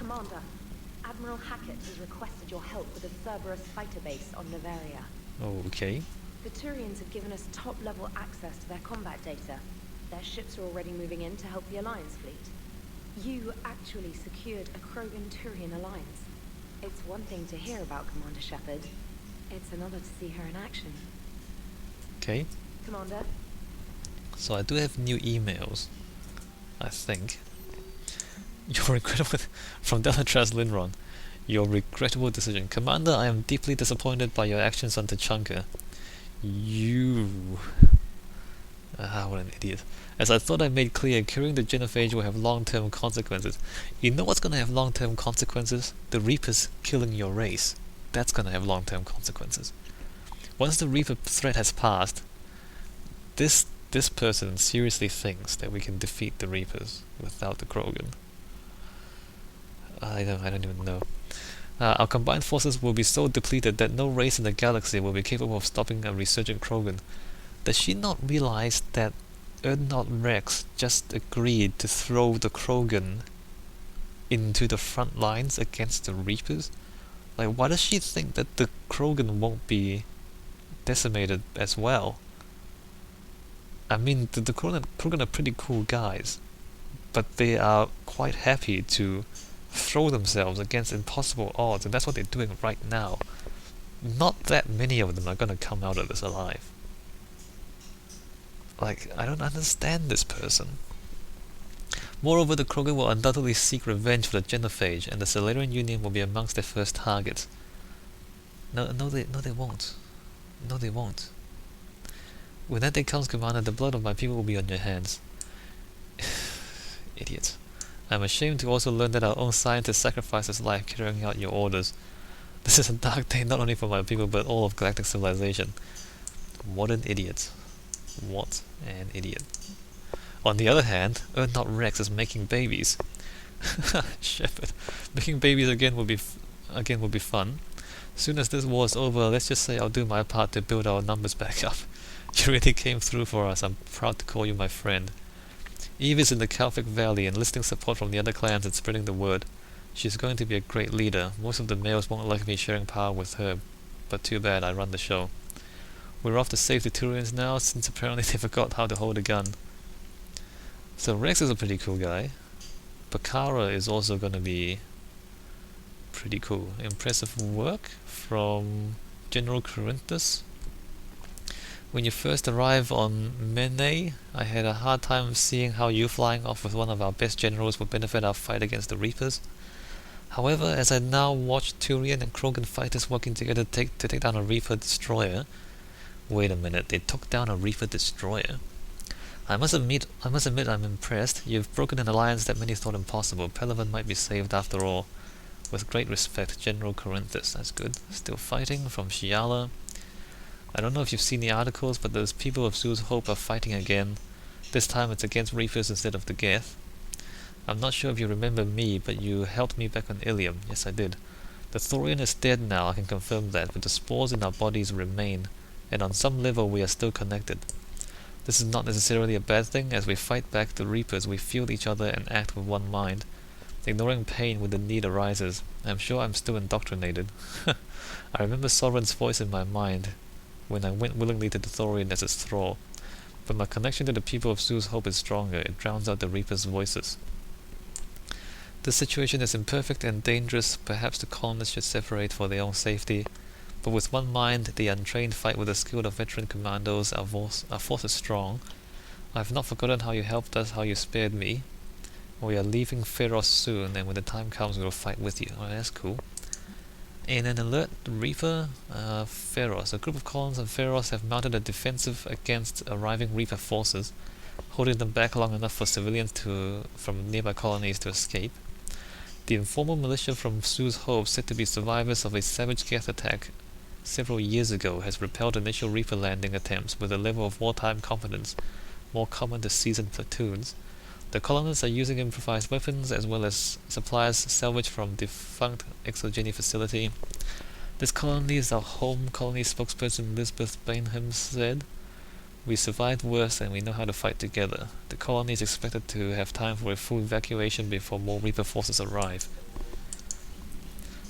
Commander, Admiral Hackett has requested your help with a Cerberus fighter base on Novaria. Okay. The Turians have given us top-level access to their combat data. Their ships are already moving in to help the Alliance fleet. You actually secured a Krogan-Turian alliance. It's one thing to hear about Commander Shepard. It's another to see her in action. Okay. Commander? So I do have new emails, I think. Your regrettable from Delatras Linron. Your regrettable decision. Commander, I am deeply disappointed by your actions on Tachanka. You... what an idiot. As I thought I made clear, curing the genophage will have long-term consequences. You know what's gonna have long-term consequences? The Reapers killing your race. That's gonna have long-term consequences. Once the Reaper threat has passed, this person seriously thinks that we can defeat the Reapers without the Krogan. I don't even know. Our combined forces will be so depleted that no race in the galaxy will be capable of stopping a resurgent Krogan. Does she not realize that Erdnot Rex just agreed to throw the Krogan into the front lines against the Reapers? Like, why does she think that the Krogan won't be decimated as well? I mean, the Krogan are pretty cool guys, but they are quite happy to throw themselves against impossible odds, and that's what they're doing right now. Not that many of them are gonna come out of this alive. Like, I don't understand this person. Moreover, the Krogan will undoubtedly seek revenge for the genophage, and the Solarian Union will be amongst their first targets. No, they won't. No, they won't. When that day comes, Commander, the blood of my people will be on your hands. Idiots. I'm ashamed to also learn that our own scientist sacrificed his life carrying out your orders. This is a dark day not only for my people, but all of galactic civilization. What an idiot. What an idiot. On the other hand, Erdnot Rex is making babies. Shepard. Making babies again will be fun. Soon as this war is over, let's just say I'll do my part to build our numbers back up. You really came through for us. I'm proud to call you my friend. Eve is in the Kalphik Valley, enlisting support from the other clans and spreading the word. She's going to be a great leader. Most of the males won't like me sharing power with her, but too bad, I run the show. We're off to save the Turians now, since apparently they forgot how to hold a gun. So Rex is a pretty cool guy. Bakara is also gonna be pretty cool. Impressive work from General Corinthus. When you first arrived on Mene, I had a hard time seeing how you flying off with one of our best generals would benefit our fight against the Reapers. However, as I now watch Turian and Krogan fighters working together to take down a Reaper destroyer... Wait a minute, they took down a Reaper destroyer? I must admit I'm impressed. You've broken an alliance that many thought impossible. Pelivan might be saved after all. With great respect, General Corinthus. That's good. Still fighting from Shiala. I don't know if you've seen the articles, but those people of Sue's Hope are fighting again. This time it's against Reapers instead of the Geth. I'm not sure if you remember me, but you helped me back on Ilium. Yes, I did. The Thorian is dead now, I can confirm that, but the spores in our bodies remain, and on some level we are still connected. This is not necessarily a bad thing. As we fight back the Reapers, we feel each other and act with one mind. Ignoring pain when the need arises. I'm sure I'm still indoctrinated. I remember Sovereign's voice in my mind when I went willingly to the Thorian as its thrall. But my connection to the people of Sue's Hope is stronger. It drowns out the Reapers' voices. This situation is imperfect and dangerous. Perhaps the colonists should separate for their own safety. But with one mind, the untrained fight with the skill of veteran commandos. Our force is strong. I have not forgotten how you helped us, how you spared me. We are leaving Pharos soon, and when the time comes, we will fight with you. Oh, that's cool. In an alert Reaper, Pharos. A group of colons on Pharos have mounted a defensive against arriving Reaper forces, holding them back long enough for civilians from nearby colonies to escape. The informal militia from Sue's Hope, said to be survivors of a savage Geth attack several years ago, has repelled initial Reaper landing attempts with a level of wartime confidence more common to seasoned platoons. The colonists are using improvised weapons as well as supplies salvaged from defunct Exogeny facility. This colony is our home, colony spokesperson Lisbeth Bainham said. We survived worse and we know how to fight together. The colony is expected to have time for a full evacuation before more Reaper forces arrive.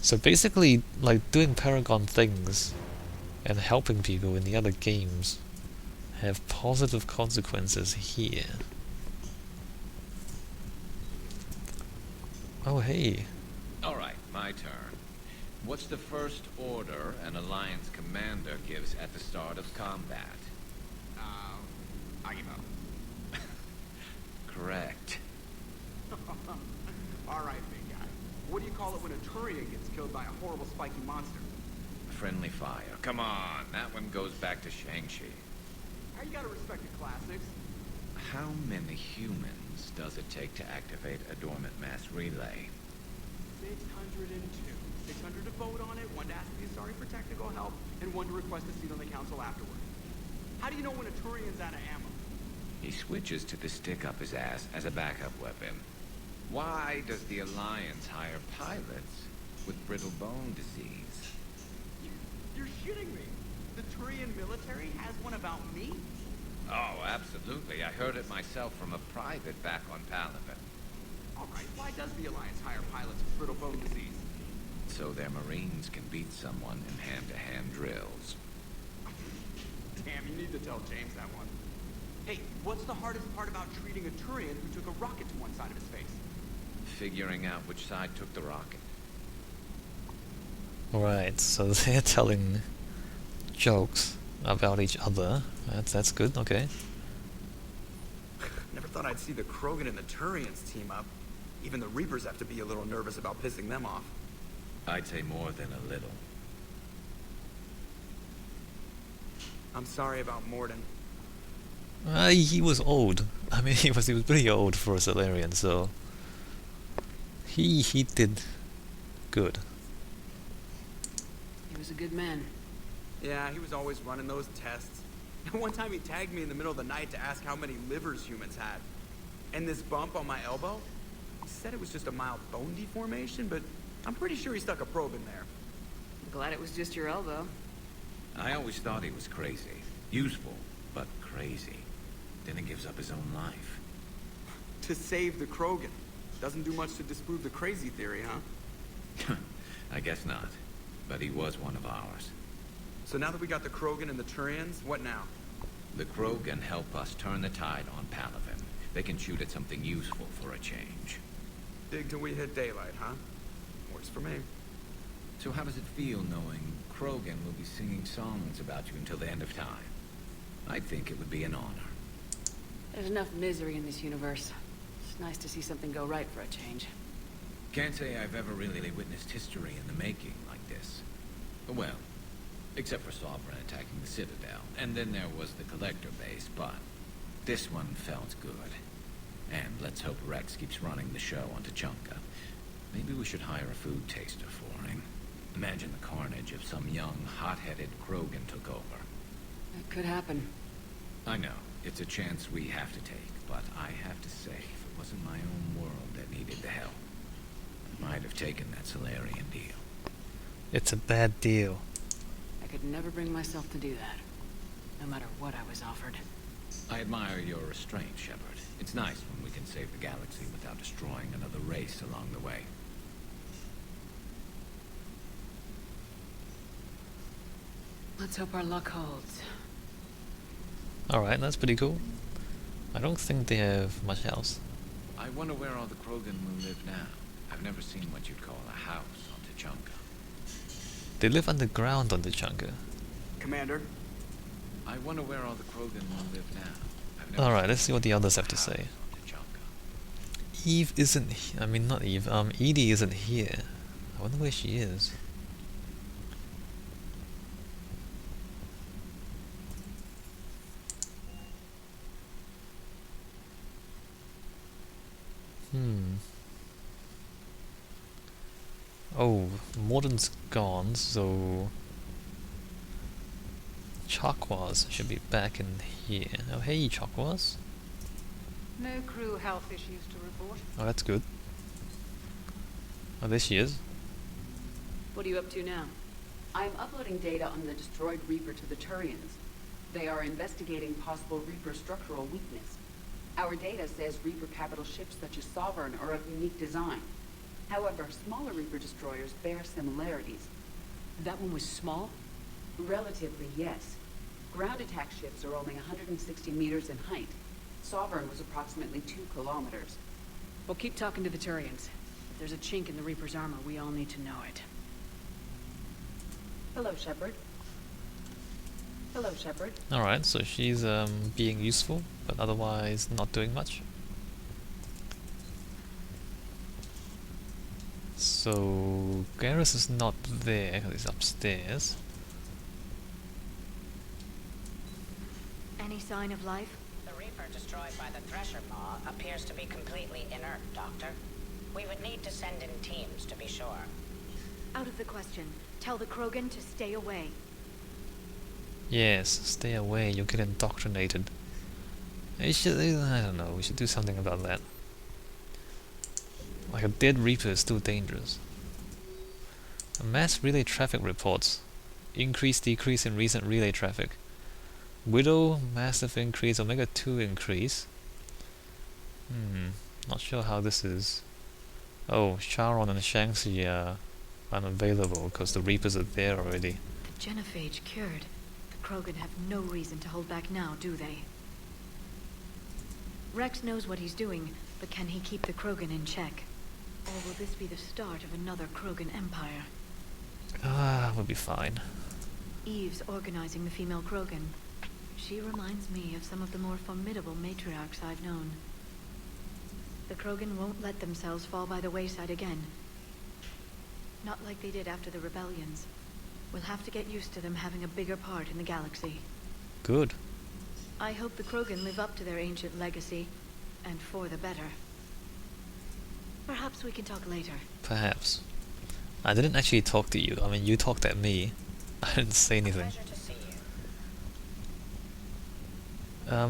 So basically, like, doing Paragon things and helping people in the other games have positive consequences here. Oh, hey. Alright, my turn. What's the first order an Alliance commander gives at the start of combat? I give up. Correct. Alright, big guy. What do you call it when a Turian gets killed by a horrible spiky monster? Friendly fire. Come on, that one goes back to Shang-Chi. You gotta respect the classics. How many humans does it take to activate a dormant mass relay? 602. 600 to vote on it, one to ask to be sorry for technical help, and one to request a seat on the council afterward. How do you know when a Turian's out of ammo? He switches to the stick up his ass as a backup weapon. Why does the Alliance hire pilots with brittle bone disease? You're shitting me. The Turian military has one about me? Oh, absolutely. I heard it myself from a private back on Palaven. Alright, why does the Alliance hire pilots with brittle bone disease? So their Marines can beat someone in hand-to-hand drills. Damn, you need to tell James that one. Hey, what's the hardest part about treating a Turian who took a rocket to one side of his face? Figuring out which side took the rocket. Right, so they're telling jokes about each other. That's good, okay. Never thought I'd see the Krogan and the Turians team up. Even the Reapers have to be a little nervous about pissing them off. I'd say more than a little. I'm sorry about Morden. He was old. I mean, he was pretty old for a Solarian, so he did good. He was a good man. Yeah, he was always running those tests. One time he tagged me in the middle of the night to ask how many livers humans had. And this bump on my elbow, he said it was just a mild bone deformation, but I'm pretty sure he stuck a probe in there. I'm glad it was just your elbow. I always thought he was crazy. Useful, but crazy. Then he gives up his own life. To save the Krogan. Doesn't do much to disprove the crazy theory, huh? I guess not. But he was one of ours. So now that we got the Krogan and the Turians, what now? The Krogan help us turn the tide on Palaven. They can shoot at something useful for a change. Dig till we hit daylight, huh? Works for me. So how does it feel knowing Krogan will be singing songs about you until the end of time? I think it would be an honor. There's enough misery in this universe. It's nice to see something go right for a change. Can't say I've ever really witnessed history in the making like this. Well, except for Sovereign attacking the Citadel, and then there was the Collector base, but this one felt good. And let's hope Rex keeps running the show on Tuchanka. Maybe we should hire a food taster for him. Imagine the carnage if some young, hot-headed Krogan took over. It could happen. I know, it's a chance we have to take, but I have to say, if it wasn't my own world that needed the help, I might have taken that Solarian deal. It's a bad deal. I could never bring myself to do that, no matter what I was offered. I admire your restraint, Shepard. It's nice when we can save the galaxy without destroying another race along the way. Let's hope our luck holds. Alright, that's pretty cool. I don't think they have much else. I wonder where all the Krogan will live now. I've never seen what you'd call a house on Tuchanka. They live underground on the Tuchanka. Commander? I wonder where all the Krogan will live now. Alright, let's see what the others have to say. Eve isn't I mean, not Eve, Edie isn't here. I wonder where she is. Oh, Morden's gone, so Chakwas should be back in here. Oh, hey, Chakwas. No crew health issues to report. Oh, that's good. Oh, there she is. What are you up to now? I'm uploading data on the destroyed Reaper to the Turians. They are investigating possible Reaper structural weakness. Our data says Reaper capital ships such as Sovereign are of unique design. However, smaller Reaper destroyers bear similarities. That one was small? Relatively, yes. Ground attack ships are only 160 meters in height. Sovereign was approximately 2 kilometers. Well, keep talking to the Turians. If there's a chink in the Reaper's armor, we all need to know it. Hello, Shepard. Hello, Shepard. Alright, so she's being useful, but otherwise not doing much. So Garrus is not there because he's upstairs. Any sign of life? The Reaper destroyed by the Thresher Maw appears to be completely inert, Doctor. We would need to send in teams to be sure. Out of the question. Tell the Krogan to stay away. Yes, stay away, you'll get indoctrinated. I don't know, we should do something about that. Like a dead Reaper is still dangerous. Mass relay traffic reports. Increase, decrease in recent relay traffic. Widow, massive increase, Omega 2 increase. Not sure how this is. Oh, Charon and Shanxi are unavailable because the Reapers are there already. The genophage cured. The Krogan have no reason to hold back now, do they? Rex knows what he's doing, but can he keep the Krogan in check? Or will this be the start of another Krogan empire? We'll be fine. Eve's organizing the female Krogan. She reminds me of some of the more formidable matriarchs I've known. The Krogan won't let themselves fall by the wayside again. Not like they did after the rebellions. We'll have to get used to them having a bigger part in the galaxy. Good. I hope the Krogan live up to their ancient legacy, and for the better. Perhaps we can talk later. Perhaps. I didn't actually talk to you. I mean, you talked at me. I didn't say anything. Pleasure to see you.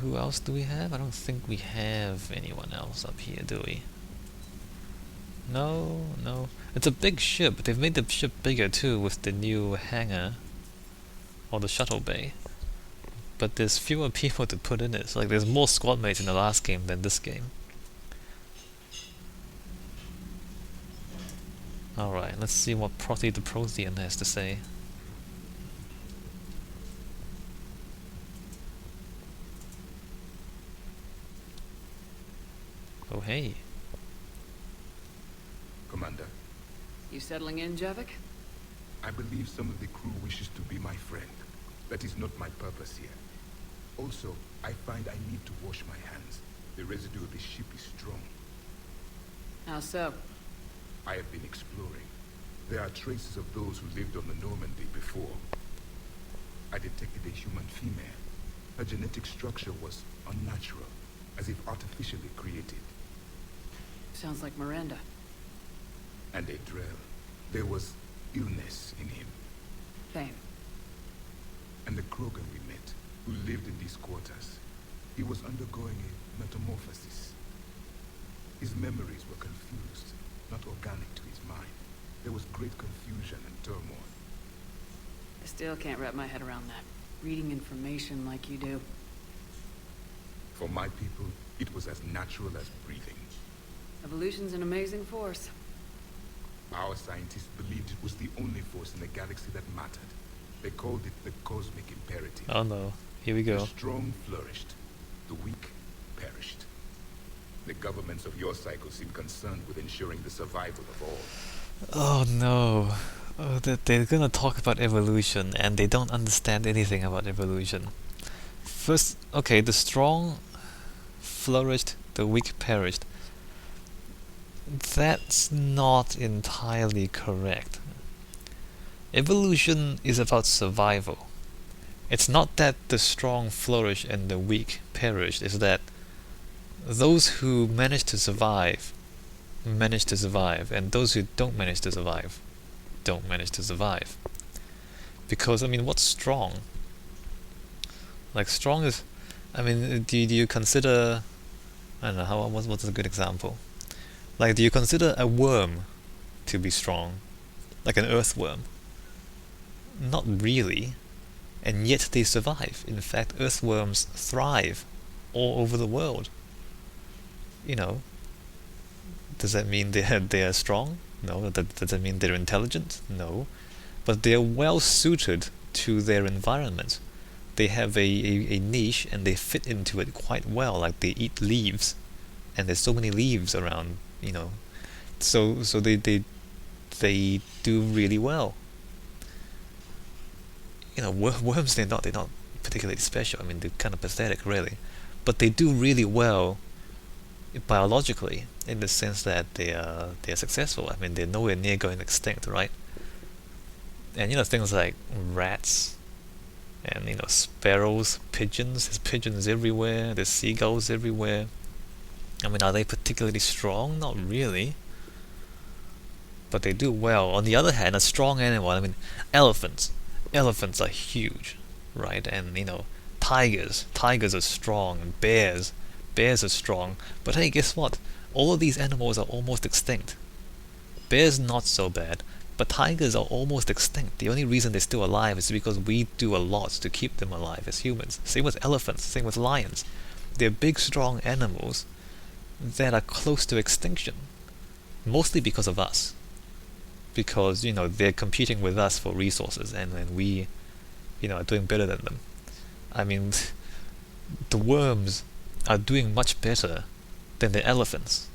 Who else do we have? I don't think we have anyone else up here, do we? No, no. It's a big ship. They've made the ship bigger too with the new hangar. Or the shuttle bay. But there's fewer people to put in it. So, like, there's more squad mates in the last game than this game. Alright, let's see what Prothi the Prothean has to say. Oh hey. Commander, You settling in, Javik? I believe some of the crew wishes to be my friend. That is not my purpose here. Also, I find I need to wash my hands. The residue of the ship is strong. How so? I have been exploring. There are traces of those who lived on the Normandy before. I detected a human female. Her genetic structure was unnatural, as if artificially created. Sounds like Miranda. And a Drell. There was illness in him. Fame. And the Krogan we met, who lived in these quarters, he was undergoing a metamorphosis. His memories were confused, not organic to his mind. There was great confusion and turmoil. I still can't wrap my head around that. Reading information like you do. For my people, it was as natural as breathing. Evolution's an amazing force. Our scientists believed it was the only force in the galaxy that mattered. They called it the cosmic imperative. Oh no, here we go. The strong flourished, the weak perished. The governments of your cycle seem concerned with ensuring the survival of all. Oh no. Oh, they're gonna talk about evolution and they don't understand anything about evolution. First, okay, the strong flourished, the weak perished. That's not entirely correct. Evolution is about survival. It's not that the strong flourish and the weak perish, it's that those who manage to survive, and those who don't manage to survive, don't manage to survive. Because, I mean, what's strong? Like, strong is... I mean, do you consider... I don't know, what's a good example? Like, do you consider a worm to be strong? Like an earthworm? Not really. And yet they survive. In fact, earthworms thrive all over the world. You know, Does that mean they are strong? No. Does that mean they're intelligent? No. But they're well suited to their environment. They have a niche and they fit into it quite well. Like they eat leaves, and there's so many leaves around, you know. So they do really well. You know, worms they're not particularly special. I mean, they're kind of pathetic, really, but they do really well biologically in the sense that they're successful. I mean, they're nowhere near going extinct, right? And you know, things like rats and, you know, sparrows, pigeons. There's pigeons everywhere. There's seagulls everywhere. I mean, are they particularly strong? Not really. But they do well. On the other hand, a strong animal, I mean, elephants. Elephants are huge, right? And, you know, tigers are strong, and bears are strong. But hey, guess what? All of these animals are almost extinct. Bears not so bad, but tigers are almost extinct. The only reason they're still alive is because we do a lot to keep them alive as humans. Same with elephants, same with lions. They're big, strong animals that are close to extinction, mostly because of us. Because, you know, they're competing with us for resources, and we, you know, are doing better than them. I mean, the worms are doing much better than the elephants.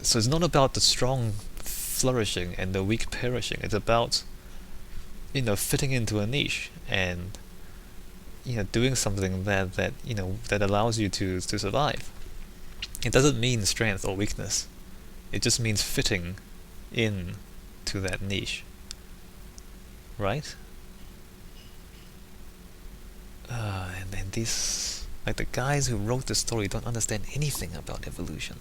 So it's not about the strong flourishing and the weak perishing. It's about, you know, fitting into a niche and, you know, doing something that you know, that allows you to survive. It doesn't mean strength or weakness. It just means fitting in to that niche, right? And then these, like, the guys who wrote the story don't understand anything about evolution.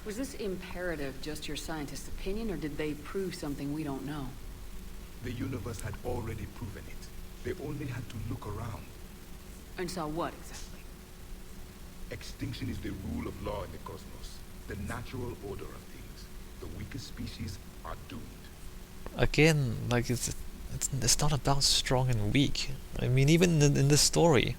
Was this imperative just your scientist's opinion, or did they prove something we don't know? The universe had already proven it. They only had to look around. And saw what exactly? Extinction is the rule of law in the cosmos, the natural order of things. The weakest species are doomed. Again, like, it's not about strong and weak. I mean, even in this story,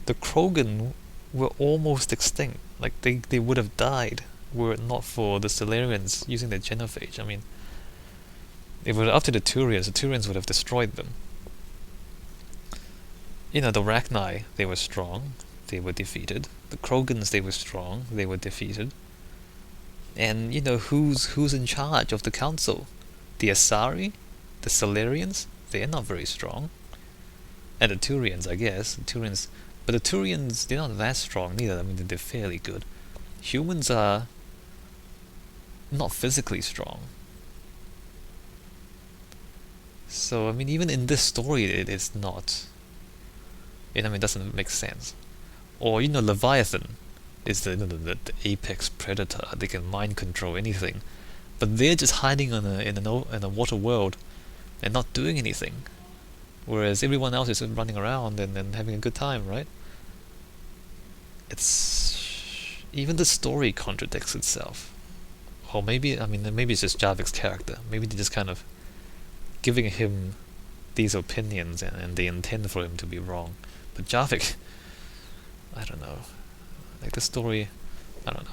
the Krogan were almost extinct. Like, they would have died were it not for the Solarians using their genophage. I mean, if it were up to the Turians would have destroyed them. You know, the Rachni, they were strong, they were defeated. The Krogans, they were strong, they were defeated. And, you know, who's in charge of the council? The Asari? The Solarians? They're not very strong. And the Turians, I guess. But the Turians, they're not that strong neither. I mean, they're fairly good. Humans are not physically strong. So, I mean, even in this story, it is not. I mean, it doesn't make sense. Or, you know, Leviathan is the apex predator. They can mind control anything. But they're just hiding in a water world and not doing anything. Whereas everyone else is running around and having a good time, right? Even the story contradicts itself. Or maybe it's just Javik's character. Maybe they're just kind of giving him these opinions and they intend for him to be wrong. But Javik, I don't know. Like, the story, I don't know.